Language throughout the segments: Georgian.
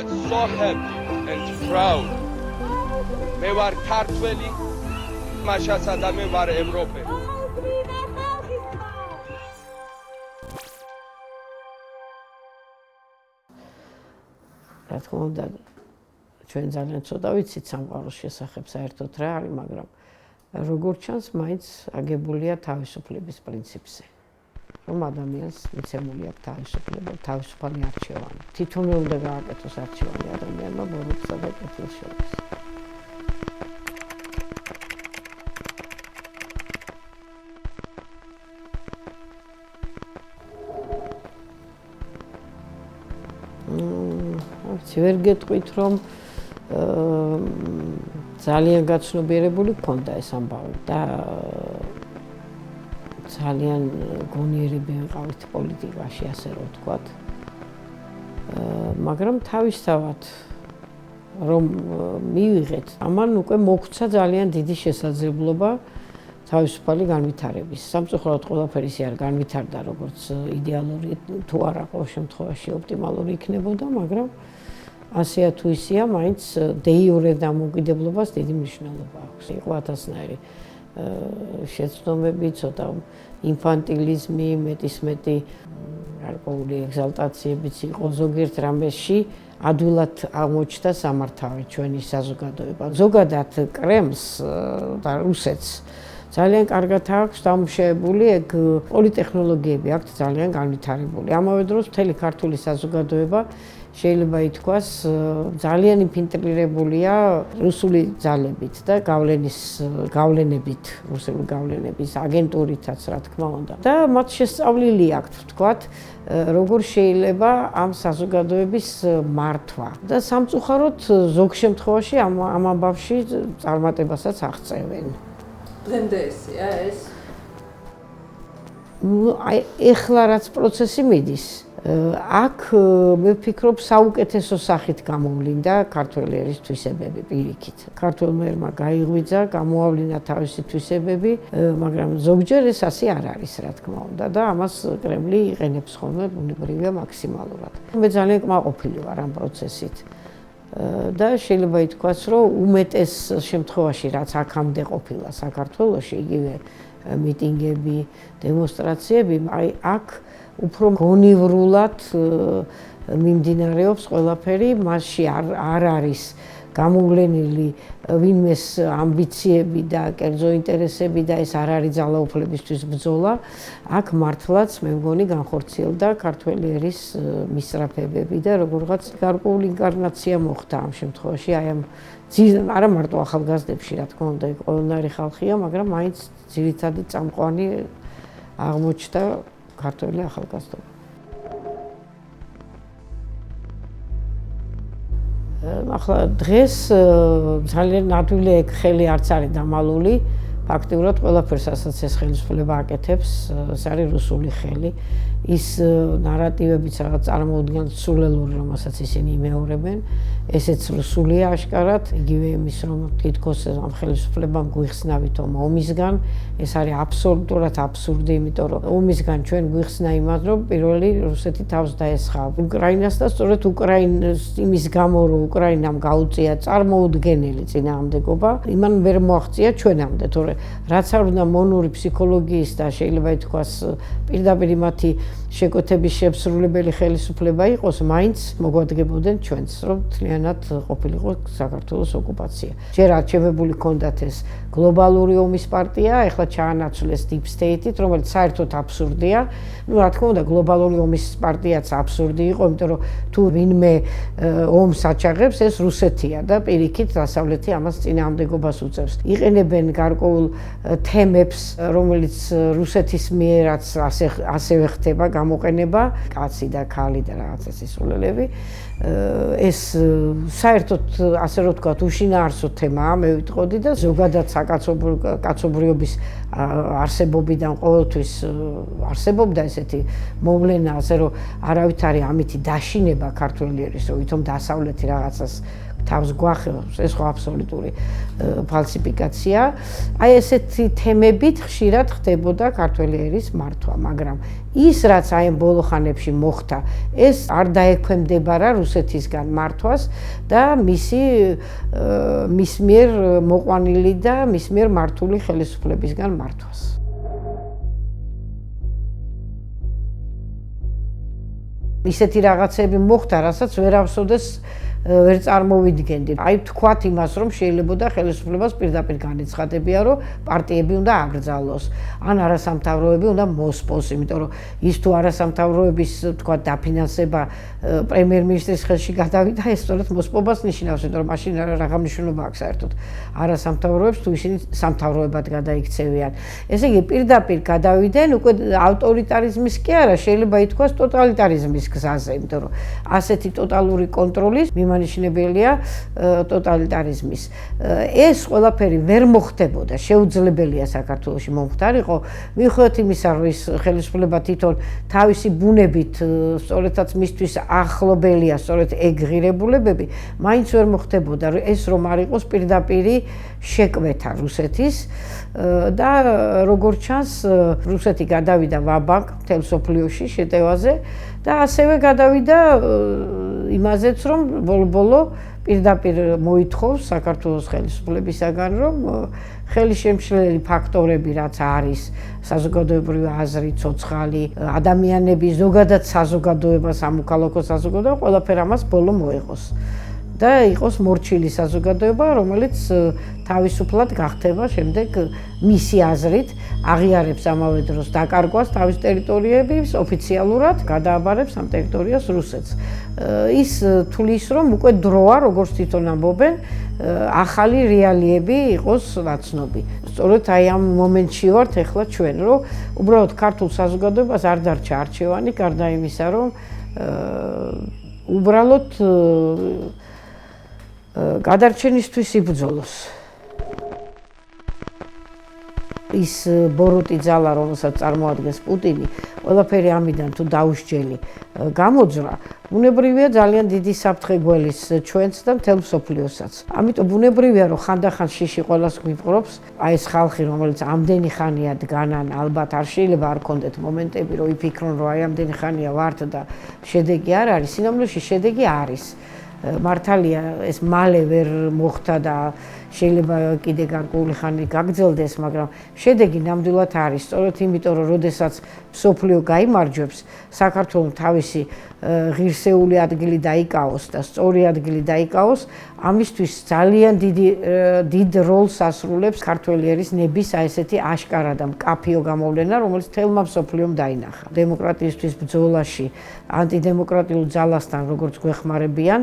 so happy and proud. მე ვარ ქართველი, მაშასა და მე ვარ ევროპელი. რა თქმა უნდა, ჩვენ ძალიან ცოტა ვიცით სამყაროს შესახებ საერთოდ რა არის, მაგრამ როგორც ჩანს, მაინც აგებულია თავისუფლების პრინციპზე. რომ ადამიანს მიცემული აქვს თავისუფლება, თავისუფალი არჩევანი. თითოეულ უნდა გააკეთოს არჩევანი ადამიანმა ბოროტსა და კეთილს შორის. ვერ გეტყვით, რომ ძალიან გაცნობიერებული გქონდა ეს ამბავი და ძალიან გონიერები ვიყავით პოლიტიკაში, ასე რომ ვთქვათ. მაგრამ თავისთავად რომ მივიღეთ, ამან უკვე მოგვცა ძალიან დიდი შესაძლებლობა თავისუფალი განვითარების. სამწუხაროდ ყველაფერი ისე არ განვითარდა, როგორც იდეალური თუ არა ყოველ შემთხვევაში ოპტიმალური იქნებოდა, მაგრამ ასეა თუ ისეა, მაინც დე იურე დამოუკიდებლობას დიდი მნიშვნელობა აქვს. იყო ათასნაირი შეცდომები, ცოტა ინფანტილიზმი, მეტისმეტი გარკვეული ეგზალტაციებიც იყო ზოგიერთ რამეში, ადვილად აღმოჩნდა სამართავი ჩვენი საზოგადოება. ზოგადად კრემლს და რუსეთს ძალიან კარგად აქვს დამუშავებული ეგ პოლიტექნოლოგიები აქვთ ძალიან განვითარებული. ამავე დროს მთელი ქართული საზოგადოება შეიძლება ითქვას ძალიან ინფილტრირებულია რუსული ძალებით და გავლენებით, რუსული გავლენების აგენტურითაც, რა თქმა უნდა. და მათ შესწავლილი აქვთ, ვთქვათ, როგორ შეიძლება ამ საზოგადოების მართვა. და სამწუხაროდ ზოგ შემთხვევაში ამ ამბავში წარმატებასაც აღწევენ. დღემდე ესეა ეს? აი, ეხლა რაც პროცესი მიდის, აქ მე ვფიქრობ საუკეთესო სახით გამოვლინდა ქართველი ერის თვისებები პირიქით. ქართველმა ერმა გაიღვიძა, გამოავლინა თავისი თვისებები, მაგრამ ზოგჯერ ეს ასე არ არის, რა თქმა უნდა, და ამას კრემლი იყენებს ხოლმე ბუნებრივია მაქსიმალურად. მე ძალიან კმაყოფილი ვარ ამ პროცესით. და შეიძლება ითქვას, რომ უმეტეს შემთხვევაში, რაც აქამდე ყოფილა საქართველოში, იგივე მიტინგები, დემონსტრაციები, აი აქ უფრო გონივრულად მიმდინარეობს ყველაფერი, მასში არ არის გამოვლენილი ვინმეს ამბიციები და კერძო ინტერესები და ეს არ არის ძალაუფლებისთვის ბრძოლა. აქ მართლაც მე მგონი განხორციელდა ქართველი ერის მისწრაფებები და როგორღაც გარკვეული ინკარნაცია მოხდა ამ შემთხვევაში, აი ამ არა მარტო ახალგაზრდებში, რა თქმა უნდა, ყველანაირი ხალხია, მაგრამ მაინც ძირითადი წამყვანი აღმოჩნდა ქართველი ახალგაზრდობა. ახლა დღეს ძალიან ადვილი ეგ ხელი არც არის დამალული, ფაქტიურად ყველაფერს, რასაც ეს ხელისუფლება აკეთებს, ეს არის რუსული ხელი. ის ნარატივებიც რაღაც წარმოუდგენლად სულელური, რომელსაც ისინი იმეორებენ, ესეც რუსულია აშკარად, იგივე იმის, რომ თითქოს ამ ხელისუფლებამ გვიხსნა ვითომ ომისგან, ეს არის აბსოლუტურად აბსურდი, იმიტომ რომ ომისგან ჩვენ გვიხსნა იმას, რომ პირველი რუსეთი თავს დაესხა უკრაინას და სწორედ უკრაინის იმის გამო, რომ უკრაინამ გაუწია წარმოუდგენელი წინააღმდეგობა, იმან ვერ მოაღწია ჩვენამდე, თორე რაც არ უნდა მონური ფსიქოლოგიის და შეიძლება ითქვას პირდაპირ მათი შეკვეთების შესრულებელი ხელისუფლება იყოს, მაინც მოგვადგებოდნენ ჩვენს, რომ თლიანად ყოფილიყო საქართველოს ოკუპაცია. ჯერ არჩევებული ჰქონდათ ეს გლობალური ომის პარტია, ეხლა ჩაანაცვლეს Deep State-ით, რომელიც საერთოდ აბსურდია. ну, რა თქმა უნდა, გლობალური ომის პარტიაც აბსურდი იყო, იმიტომ რომ თუ ვინმე ომს აჩაღებს, ეს რუსეთია და პირიქით დასავლეთი ამას წინააღმდეგობას უწევს. იყენებენ გარკვეულ თემებს, რომელიც რუსეთის მიერაც ასევე ხდება გამოყენება, კაცი და ქალი და რაღაცა სისულელები. ეს საერთოდ ასე რომ ვთქვათ, უშინაარსო თემაა, მე ვიტყოდი და ზოგადად კაცობრიობის არსებობიდან ყოველთვის არსებობდა ესეთი მოვლენა, ასე რომ არავით არის ამითი დაშინება ქართველი ერის, რომ ვითომ დასავლეთი რაღაცას თავს გვახელს, ეს ხო აბსოლუტური ფალსიფიკაცია. აი ესეთი თემებით ხშირად ხდებოდა ქართველი ერის მართვა, მაგრამ ის რაც აი ბოლო ხანებში მოხდა, ეს არ დაექვემდებარა რუსეთისგან მართვას და მის მიერ მოყვანილი და მის მიერ მართული ხელისუფლებისგან მართვას. ისეთი რაღაცები მოხდა, რასაც ვერ ავსოდეს ვერ წარმოვიდგენდი. აი თქვათ იმას, რომ შეიძლებოდა ხელისუფლებას პირდაპირ განეცხადებია, რომ პარტიები უნდა აკრძალოს, ან არასამთავროები უნდა მოსპოს, იმიტომ რომ ის თუ არასამთავროების თქვათ დაფინანსება პრემიერ-მინისტრის ხელში გადავიდა, ეს სწორედ მოსპობას ნიშნავს, იმიტომ რომ მაშინ რაღა მნიშვნელობა აქვს საერთოდ არასამთავროებს თუ ისინი სამთავროებად გადაიქცევიან. ესე იგი პირდაპირ გადავიდნენ უკვე ავტორიტარიზმის კი არა, შეიძლება ითქვას ტოტალიტარიზმის გზაზე, იმიტომ რომ ასეთი ტოტალური კონტროლის მიმანიშნებელია ტოტალიტარიზმის. ეს ყველაფერი ვერ მოხდებოდა, შეუძლებელია საქართველოში მომხდარიყო, მიუხედავად იმისა, რომ ის ხელისუფლება თვითონ თავისი ბუნებით სწორედაც მისთვის ახლობელია, სწორედ ეგ ღირებულებები, მაინც ვერ მოხდებოდა, ეს რომ არ იყოს პირდაპირი შეკვეთა რუსეთის და როგორც ჩანს, რუსეთი გადავიდა ვაბანკ მთელ მსოფლიოში შეტევაზე და ასევე გადავიდა იმაზეც, რომ ბოლო-ბოლო პირდაპირ მოითხოვს საქართველოს ხელისუფლებისაგან, რომ ხელისშემშლელი ფაქტორები, რაც არის საზოგადოებრივი აზრი, ცოცხალი, ადამიანები, ზოგადად საზოგადოება, სამოქალაქო საზოგადოება, ყველაფერი ამას ბოლო მოეღოს. და იყოს მორჩილი საზოგადოება, რომელიც თავისუფლად გახდება შემდეგ მისი აზრით, აღიარებს ამავე დროს დაკარგვას თავის ტერიტორიების ოფიციალურად, გადააბარებს ამ ტერიტორიას რუსეთს. ის თulis, რომ უკვე დროა, როგორც თვითონ ამბობენ, ახალი რეალიები იყოს ნაცნობი. სწორედ აი ამ მომენტში ვართ ახლა ჩვენ, რომ უბრალოდ ქართულ საზოგადოებას არ დარჩა არჩევანი, გარდა იმისა, რომ უბრალოდ გადარჩენისთვის იბრძოლოს. ის ბოროტი ძალა, რომელსაც წარმოადგენს პუტინი, ყველაფერი ამიდან თუ დაუსჯელი გამოძრა, ბუნებრივია ძალიან დიდი საფრთხე გველის ჩვენც და მთელ მსოფლიოსაც. ამიტომ ბუნებრივია, რომ ხანდახან შიში ყველას გვიპყრობს, აი ეს ხალხი, რომელიც ამდენი ხანია დგანან, ალბათ არ შეიძლება არ კონდეთ მომენტები, რომ იფიქრონ, რომ აი ამდენი ხანია ვართ და შედეგი არ არის, სინამდვილეში შედეგი არის. მართალია ეს მალე ვერ მოხდა და შეიძლება კიდე გარკვეული ხანი გაგრძელდეს, მაგრამ შედეგი ნამდვილად არის. სწორედ იმიტომ, რომ როდესაც მსოფლიო გაიმარჯვებს, საქართველოს თავისი ღირსეული ადგილი დაიკავოს და სწორი ადგილი დაიკავოს, ამისთვის ძალიან დიდ როლს ასრულებს ქართველი ერის ნების აი ესეთი აშკარა და მკაფიო გამოვლენა, რომელიც თელმა მსოფლიომ დაინახა. დემოკრატიისთვის ბრძოლაში ანტიდემოკრატიულ ძალასთან როგორც გვეხმარებიან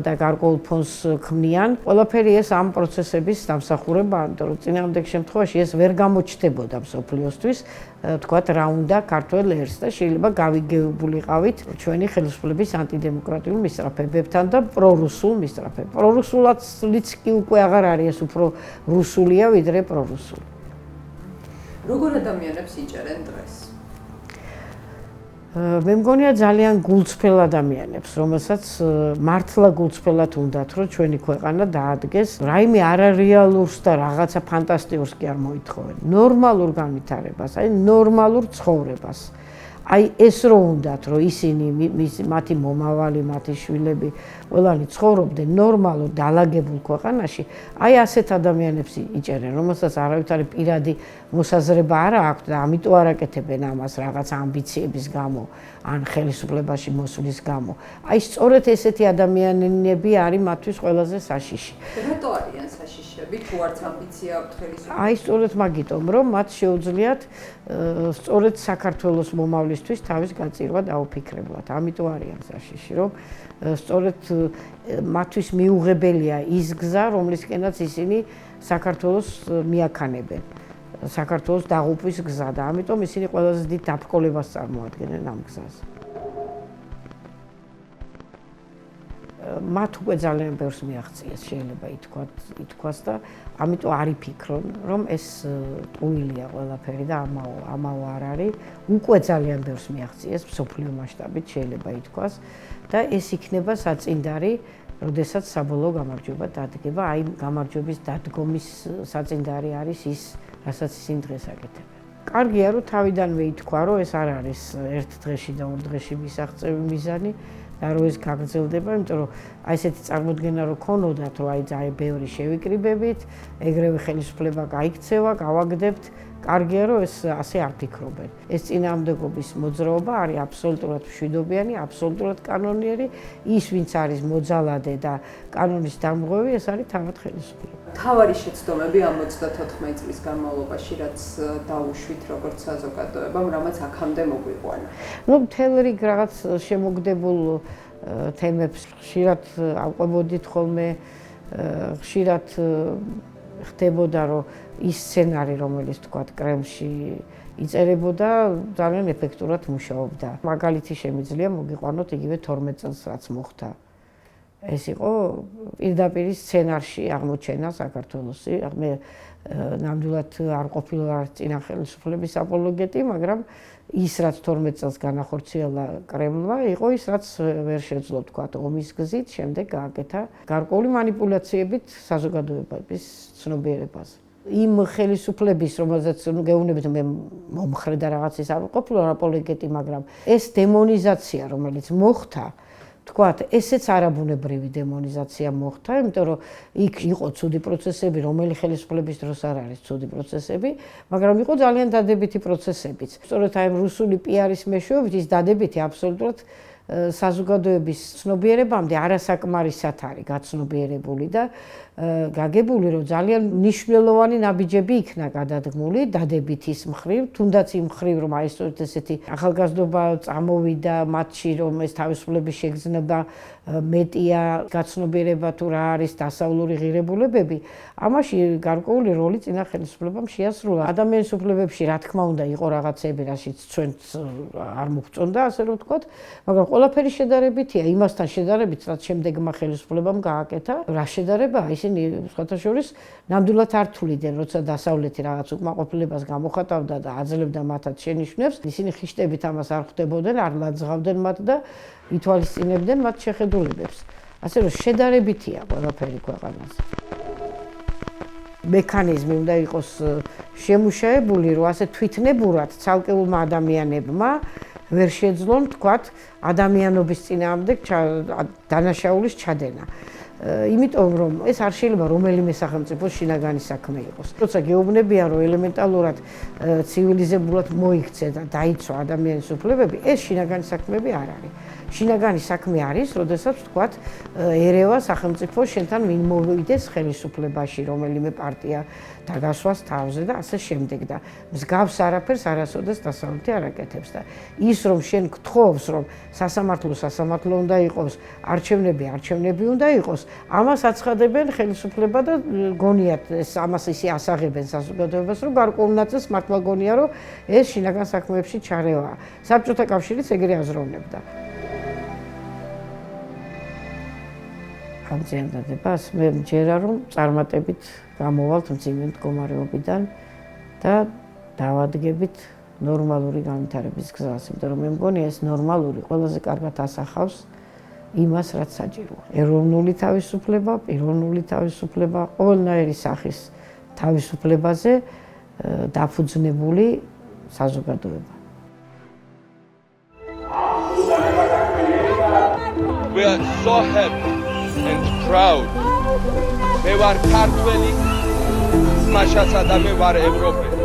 და გარკვეულ ფონს ქმნიან, ყველაფერი ეს ამ პროცესების დამსახურებაა, იმიტომ რომ წინააღმდეგ შემთხვევაში ეს ვერ გამოჩნდებოდა მსოფლიოსთვის, თქვათ რა უნდა ქართველ ერს და შეიძლება გავიგებულიყავით ჩვენი ხელისუფლების ანტიდემოკრატიულ მისწრაფებებთან და პრორუსულ მისწრაფებთან. პრორუსულიც კი უკვე აღარ არის, ეს უფრო რუსულია ვიდრე პრორუსული. როგორ ადამიანებს იჭერენ დღეს? მე მგონია ძალიან გულწრფელ ადამიანებს, რომელსაც მართლა გულწრფელად უნდათ, რომ ჩვენი ქვეყანა დაადგეს რაიმე არარეალურს და რაღაცა ფანტასტიკურს კი არ მოითხოვენ. ნორმალურ განვითარებას, აი ნორმალურ ცხოვრებას. აი ეს რო უნდათ, რომ ისინი მათი მომავალი, მათი შვილები ყველანი ცხოვრობდნენ ნორმალურ დალაგებულ ქვეყანაში, აი ასეთ ადამიანებს იჭერენ, რომელსაც არავითარი პირადი მოსაზრება არ აქვს და ამიტომ არ აკეთებენ ამას რაღაც ამბიციების გამო, ან ხელისუფლებაში მოსვლის გამო. აი სწორედ ესეთი ადამიანები არის მათთვის ყველაზე საშიში. რატო არიან საშიშები? თუ არც ამბიცია აქვთ ხელისუფლებას? აი სწორედ მაგიტომ, რომ მათ შეუძლიათ სწორედ საქართველოს მომავლისთვის თავის გაწირვა დაუფიქრებლად. ამიტომ არიან საშიში, რომ სწორედ მათთვის მიუღებელია ის გზა, რომლისკენაც ისინი საქართველოს მიაქანებენ. საქართველოს დაღუპვის გზა და ამიტომ ისინი ყველაზე დიდ დაბრკოლებას წარმოადგენენ ამ გზაზე. მათ უკვე ძალიან ბევრს მიაღწიეს, შეიძლება ითქვას და ამიტომ არ იფიქრონ, რომ ეს ტყუილია ყველაფერი და ამაო არ არის. უკვე ძალიან ბევრს მიაღწიეს მსოფლიო მასშტაბით, შეიძლება ითქვას და ეს იქნება საწინდარი როდესაც საბოლოო გამარჯვება დადგება, აი გამარჯვების დადგომის საწინდარი არის ის, რასაც ისინი დღეს აკეთებენ. კარგია, რომ თავიდანვე ითქვა, რომ ეს არ არის ერთ დღეში და ორ დღეში მისაღწევი მიზანი და რომ ეს გაგრძელდება, იმიტომ რომ აი ესეთი წარმოდგენა რო ქონოდათ, რომ აი ძალიან ბევრი შევიკრიბებით, ეგრევე ხელისუფლება გაიქცევა, გავაგდებთ, კარგია, რომ ეს ასე არ ფიქრობენ. ეს წინააღმდეგობის მოძრაობა არის აბსოლუტურად მშვიდობიანი, აბსოლუტურად კანონიერი, ის ვინც არის მოძალადე და კანონის დამღვევი, ეს არის თავად ხელისუფლება. თავარი შეცდომები ამ 34 წლის განმავლობაში, რაც დაუშვით როგორც საზოგადოებამ, რამაც აქამდე მოგვიყვანა. მთელ რიგ რაღაც შემოგდებულ თემებს ხშირად ავყვებოდით ხოლმე, ხშირად ხდებოდა, რომ ის სცენარი, რომელიც თქვა კრემლში იწერებოდა, ძალიან ეფექტურად მუშაობდა. მაგალითი შემიძლია მოგიყვანოთ იგივე 12 წელს რაც მოხდა. ეს იყო პირდაპირ სცენარში აღმოჩენა საქართველოსი. მე ნამდვილად არ ყოფილა წინა ხელისუფლების აპოლოგეტი, მაგრამ ის რაც 12 წელს განახორციელა კრემლმა, იყო ის რაც ვერ შეძლო თქვა ომის გზით, შემდეგ გააკეთა გარკვეული манипуляციებით საზოგადოების ცნობიერებაზე. იმ ხელისუფლების, რომელზეც გეუბნებით მე მომხრე და რაღაცის არ ყოფილა აპოლოგეტი, მაგრამ ეს დემონიზაცია, რომელიც მოხდა, თქვათ, ესეც არაბუნებრივი დემონიზაცია მოხდა, იმიტომ რომ იქ იყო ცუდი პროცესები, რომელი ხელისუფლების დროს არ არის ცუდი პროცესები, მაგრამ იყო ძალიან დადებითი პროცესებიც. სწორედ აი რუსული პიარის მეშვეობით ის დადებითი აბსოლუტურად საზოგადოების ცნობიერებამდე არასაკმარისად არის გაცნობიერებული და გაგებული, რომ ძალიან მნიშვნელოვანი ნაბიჯები იქნა გადადგმული დადებითის მხრივ, თუნდაც იმ მხრივ, რომ აი ესეთი ახალგაზრდობა წამოვიდა მათში, რომ ეს თავისუფლების შეგრძნება მეტია, გაცნობიერება თუ რა არის დასავლური ღირებულებები, ამაში გარკვეული როლი წინა ხელისუფლებამ შეასრულა. ადამიანის უფლებებში, რა თქმა უნდა, იყო რაღაცები, რაშიც ჩვენც არ მოგწონდა, ასე რომ ვთქვათ, მაგრამ ყველაფერი შედარებითია იმასთან შედარებით, რაც შემდეგმა ხელისუფლებამ გააკეთა. რა შედარება? ისინი სხვათა შორის ნამდვილად არ თვლიდნენ, როცა დასავლეთი რაღაც უკმაყოფილებას გამოხატავდა და აძლევდა მათაც შენიშვნებს, ისინი ხიშტებით ამას არ ხვდებოდნენ, არ ლაძღავდნენ მათ და ითვალისწინებდნენ მათ შეხედულებებს. ასე რომ შედარებითია ყველაფერი ქვეყანაზე. მექანიზმი უნდა იყოს შემუშავებული, რომ ასე თვითნებურად ცალკეულმა ადამიანებმა ვერ შეძლონ, თქვათ, ადამიანობის წინააღმდეგ დანაშაულის ჩადენა. იმიტომ რომ ეს არ შეიძლება რომელიმე სახელმწიფოს შინაგანი საქმე იყოს. როცა გეუბნებიან, რომ ელემენტალურად ცივილიზებულად მოიქცე და დაიცვა ადამიანის უფლებები, ეს შინაგანი საქმეები არ არის. შინაგანი საქმე არის, როდესაც ვთქვათ, ერევა სახელმწიფო შენთან ვინ მოვიდეს ხელისუფლებაში, რომელიმე პარტია დაგასვას თავზე და ასე შემდეგ და მსგავს არაფერს არასოდეს დასავლეთი არ აკეთებს და ის რომ შენ გთხოვს, რომ სასამართლო უნდა იყოს, არჩევნები უნდა იყოს, ამას აცხადებენ ხელისუფლება და გონიათ ეს ამას ისე ასაღებენ საზოგადოებას, რომ გარკვეულ ნაწილს მართლა გონია, რომ ეს შინაგან საქმეებში ჩარევაა. საბჭოთა კავშირიც ეგრე აზროვნებდა. ამზენდადებას მე მჯერა რომ წარმატებით გამოვალთ მძიმე მდგომარეობიდან და დავადგებით ნორმალური განვითარების გზას, იმიტომ რომ მე მგონია ეს ნორმალური ყველაზე კარგად ასახავს იმას, რაც საჭიროა. ეროვნული თავისუფლება, პიროვნული თავისუფლება, ყველანაირი სახის თავისუფლებაზე დაფუძნებული საზოგადოება. We are so happy and proud. მე ვარ ქართველი, მაშასა და მე ვარ ევროპელი.